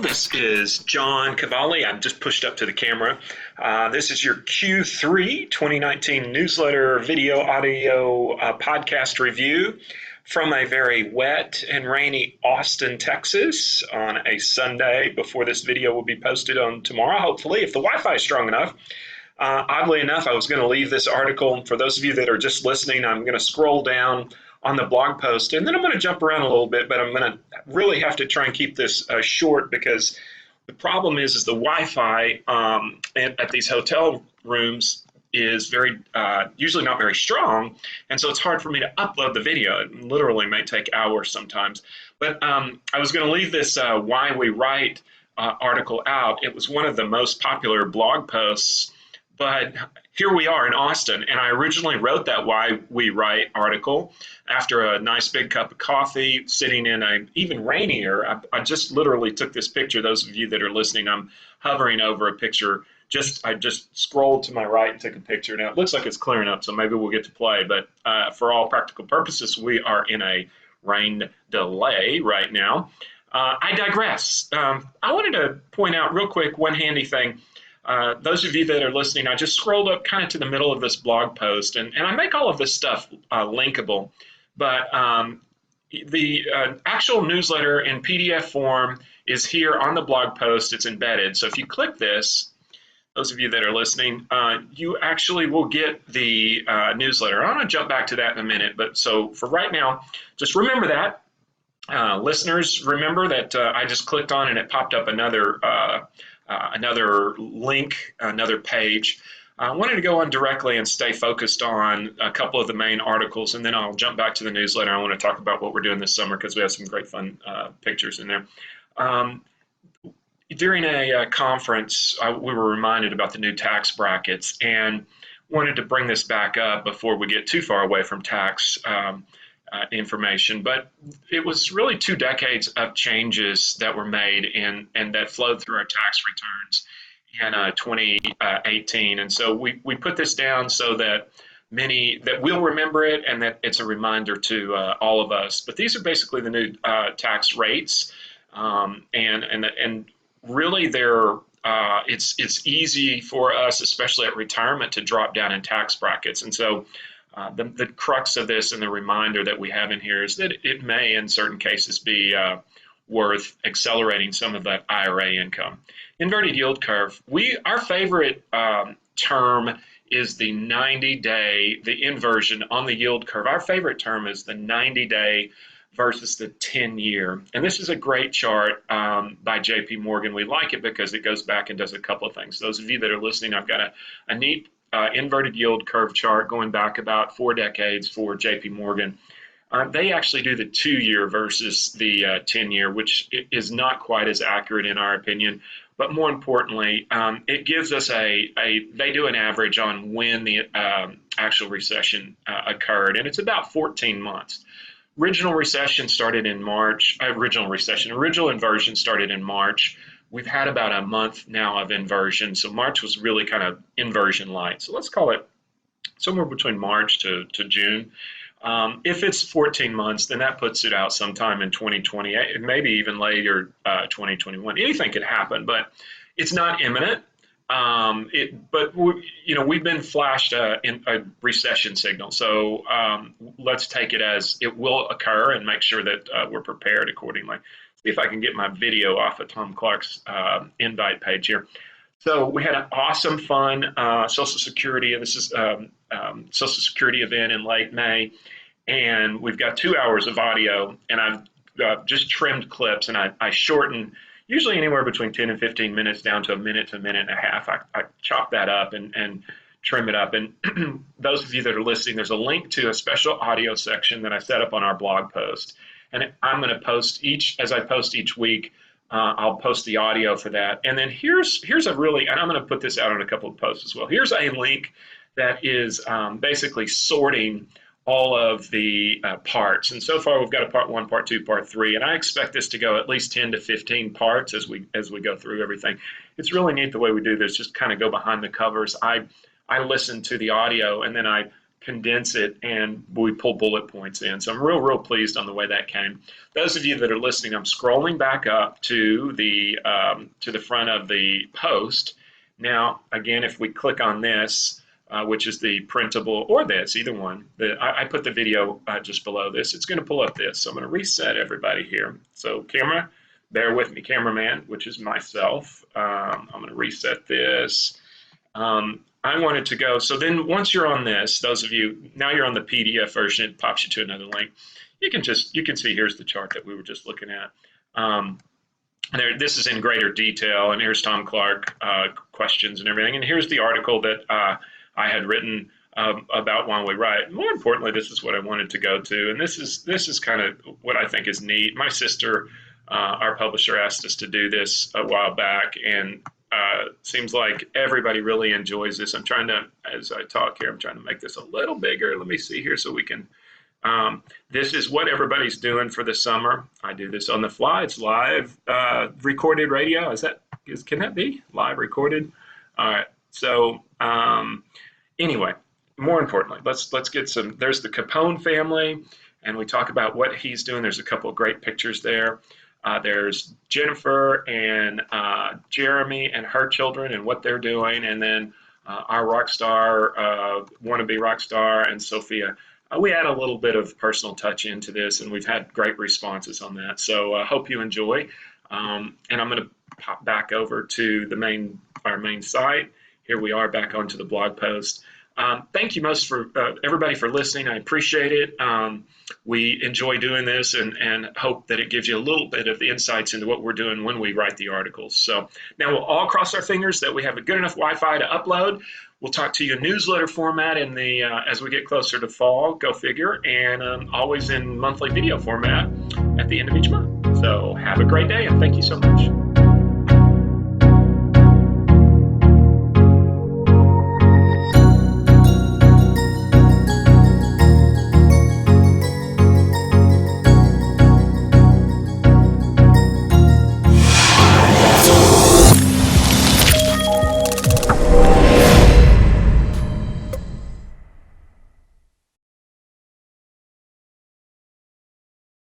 This is John Kvale. I'm just pushed up to the camera. This is your Q3 2019 newsletter, video, audio, podcast review from a very wet and rainy Austin, Texas on a Sunday before this video will be posted on tomorrow, hopefully, if the Wi-Fi is strong enough. Oddly enough, I was going to leave this article. For those of you that are just listening, I'm going to scroll down on the blog post, and then I'm going to jump around a little bit, but I'm going to really have to try and keep this short because the problem is the Wi-Fi at these hotel rooms is very usually not very strong, and so it's hard for me to upload the video. It literally may take hours sometimes. But I was going to leave this Why We Write article out. It was one of the most popular blog posts, but here we are in Austin, and I originally wrote that Why We Write article after a nice big cup of coffee, sitting in a even rainier. I just literally took this picture. Those of you that are listening, I'm hovering over a picture. I just scrolled to my right and took a picture. Now it looks like it's clearing up, so maybe we'll get to play. But for all practical purposes, we are in a rain delay right now. I digress. I wanted to point out real quick one handy thing. Those of you that are listening, I just scrolled up kind of to the middle of this blog post, and I make all of this stuff linkable, but the actual newsletter in PDF form is here on the blog post. It's embedded. So if you click this, those of you that are listening, you actually will get the newsletter. I'm going to jump back to that in a minute, but so for right now, just remember that. Listeners, remember that I just clicked on and it popped up another link, another page. I wanted to go on directly and stay focused on a couple of the main articles, and then I'll jump back to the newsletter. I want to talk about what we're doing this summer because we have some great fun pictures in there. During a conference, we were reminded about the new tax brackets and wanted to bring this back up before we get too far away from tax information. But it was really 2 decades of changes that were made and that flowed through our tax returns in 2018. And so we put this down so that many that will remember it and that it's a reminder to all of us. But these are basically the new tax rates, and really they're it's easy for us, especially at retirement, to drop down in tax brackets. And so the crux of this and the reminder that we have in here is that it may, in certain cases, be worth accelerating some of that IRA income. Inverted yield curve. Our favorite term is the 90-day, the inversion on the yield curve. Our favorite term is the 90-day versus the 10-year. And this is a great chart by JP Morgan. We like it because it goes back and does a couple of things. Those of you that are listening, I've got a neat inverted yield curve chart going back about 4 decades for JP Morgan. They actually do the 2-year versus the 10-year, which is not quite as accurate in our opinion. But more importantly, it gives us they do an average on when the actual recession occurred, and it's about 14 months. Original inversion started in March. We've had about a month now of inversion. So March was really kind of inversion light. So let's call it somewhere between March to June. If it's 14 months, then that puts it out sometime in 2020, maybe even later 2021. Anything could happen, but it's not imminent. We've been flashed in a recession signal. So let's take it as it will occur and make sure that we're prepared accordingly. See if I can get my video off of Tom Clark's invite page here. So we had an awesome, fun Social Security. This is Social Security event in late May, and we've got 2 hours of audio, and I've just trimmed clips, and I shortened usually anywhere between 10 and 15 minutes down to a minute and a half. I chop that up and trim it up. And those of you that are listening, there's a link to a special audio section that I set up on our blog post. And I'm going to post as I post each week, I'll post the audio for that. And then here's and I'm going to put this out on a couple of posts as well. Here's a link that is basically sorting all of the parts. And so far we've got a part 1, part 2, part 3, and I expect this to go at least 10 to 15 parts as we go through everything. It's really neat the way we do this, just kind of go behind the covers. I listen to the audio and then I condense it, and we pull bullet points in. So I'm real pleased on the way that came. Those of you that are listening, I'm scrolling back up to the front of the post. Now, again, if we click on this, which is the printable, or this, either one, I put the video just below this. It's going to pull up this. So I'm going to reset everybody here. So camera, bear with me, cameraman, which is myself. I'm going to reset this. I wanted to go, so then once you're on this, those of you, now you're on the PDF version, it pops you to another link. You can see here's the chart that we were just looking at. This is in greater detail, and here's Tom Clark questions and everything, and here's the article that I had written about While We Write. More importantly, this is what I wanted to go to, and this is kind of what I think is neat. My sister, our publisher, asked us to do this a while back, and seems like everybody really enjoys this. I'm trying to, as I talk here, I'm trying to make this a little bigger. Let me see here so we can, this is what everybody's doing for the summer. I do this on the fly. It's live recorded radio. Can that be live recorded? All right. So anyway, more importantly, let's get some, there's the Capone family, and we talk about what he's doing. There's a couple of great pictures there. There's Jennifer and Jeremy and her children and what they're doing, and then our rock star, wannabe rock star, and Sophia. We add a little bit of personal touch into this, and we've had great responses on that. So I hope you enjoy. And I'm going to pop back over to our main site. Here we are back onto the blog post. Thank you most for everybody for listening. I appreciate it. We enjoy doing this and hope that it gives you a little bit of the insights into what we're doing when we write the articles. So now we'll all cross our fingers that we have a good enough Wi-Fi to upload. We'll talk to you in newsletter format in the as we get closer to fall, go figure, and always in monthly video format at the end of each month. So have a great day, and thank you so much.